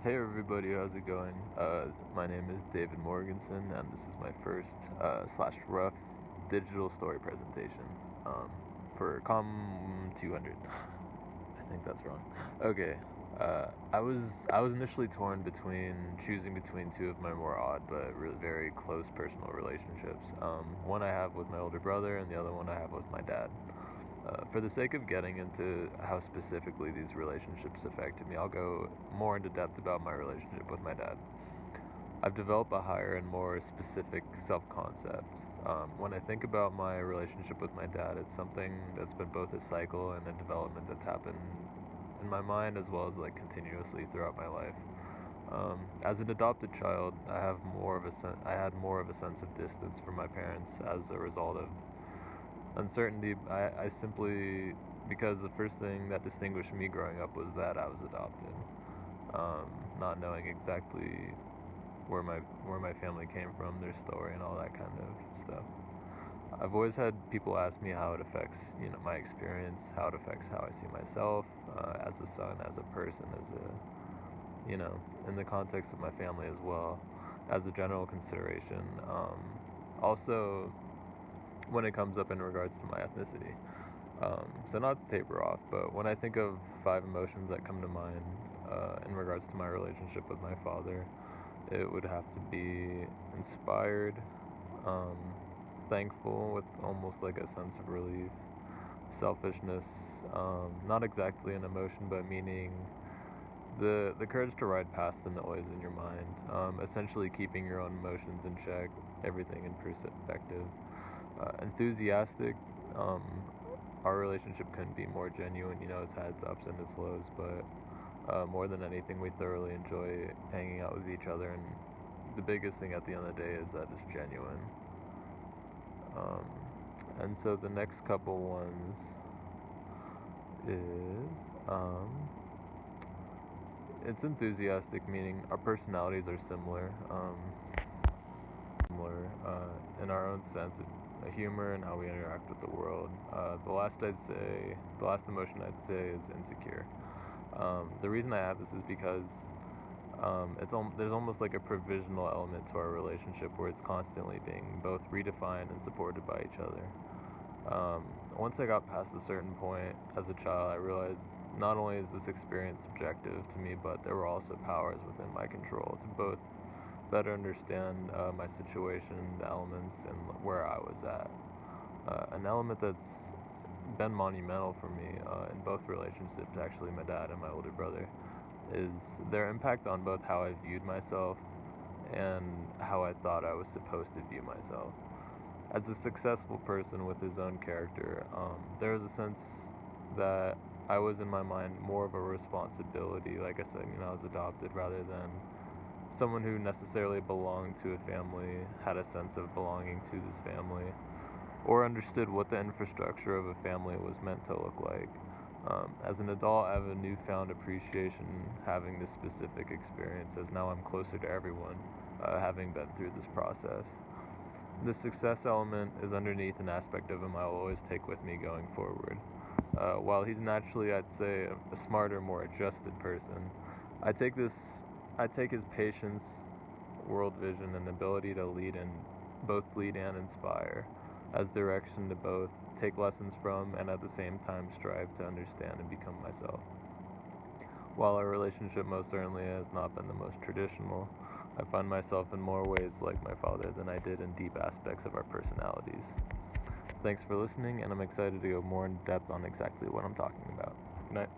Hey everybody, how's it going? My name is David Morganson, and this is my first slash rough digital story presentation for Com 200. I think that's wrong. Okay, I was initially torn between choosing between two of my more odd but really very close personal relationships. One I have with my older brother, and the other one I have with my dad. For the sake of getting into how specifically these relationships affected me, I'll go more into depth about my relationship with my dad. I've developed a higher and more specific self-concept. When I think about my relationship with my dad, it's something that's been both a cycle and a development that's happened in my mind as well as like continuously throughout my life. As an adopted child, I had more of a sense of distance from my parents as a result of uncertainty. I simply, because the first thing that distinguished me growing up was that I was adopted. Not knowing exactly where my family came from, their story, and all that kind of stuff. I've always had people ask me how it affects, my experience, how it affects how I see myself, as a son, as a person, as in the context of my family as well, as a general consideration. Also, when it comes up in regards to my ethnicity. So not to taper off, but when I think of 5 emotions that come to mind in regards to my relationship with my father, it would have to be inspired, um, thankful with almost like a sense of relief, selfishness, not exactly an emotion, but meaning the courage to ride past the noise in your mind, essentially keeping your own emotions in check, everything in perspective. Enthusiastic. Um, our relationship couldn't be more genuine. It's had its ups and its lows, but more than anything, we thoroughly enjoy hanging out with each other. And the biggest thing at the end of the day is that it's genuine. And so the next couple ones is it's enthusiastic, meaning our personalities are similar. In our own sense of humor and how we interact with the world. The last emotion I'd say is insecure. The reason I have this is because there's almost like a provisional element to our relationship where it's constantly being both redefined and supported by each other. Once I got past a certain point as a child, I realized not only is this experience subjective to me, but there were also powers within my control to both better understand my situation, the elements, and where I was at. An element that's been monumental for me in both relationships, actually, my dad and my older brother, is their impact on both how I viewed myself and how I thought I was supposed to view myself. As a successful person with his own character, there was a sense that I was in my mind more of a responsibility. Like I said, I was adopted rather than someone who necessarily belonged to a family, had a sense of belonging to this family, or understood what the infrastructure of a family was meant to look like. As an adult, I have a newfound appreciation having this specific experience, as now I'm closer to everyone, having been through this process. The success element is underneath an aspect of him I will always take with me going forward. While he's naturally, I'd say, a smarter, more adjusted person, I take this I take his patience, world vision, and ability to both lead and inspire as direction to both take lessons from and at the same time strive to understand and become myself. While our relationship most certainly has not been the most traditional, I find myself in more ways like my father than I did in deep aspects of our personalities. Thanks for listening, and I'm excited to go more in depth on exactly what I'm talking about. Good night.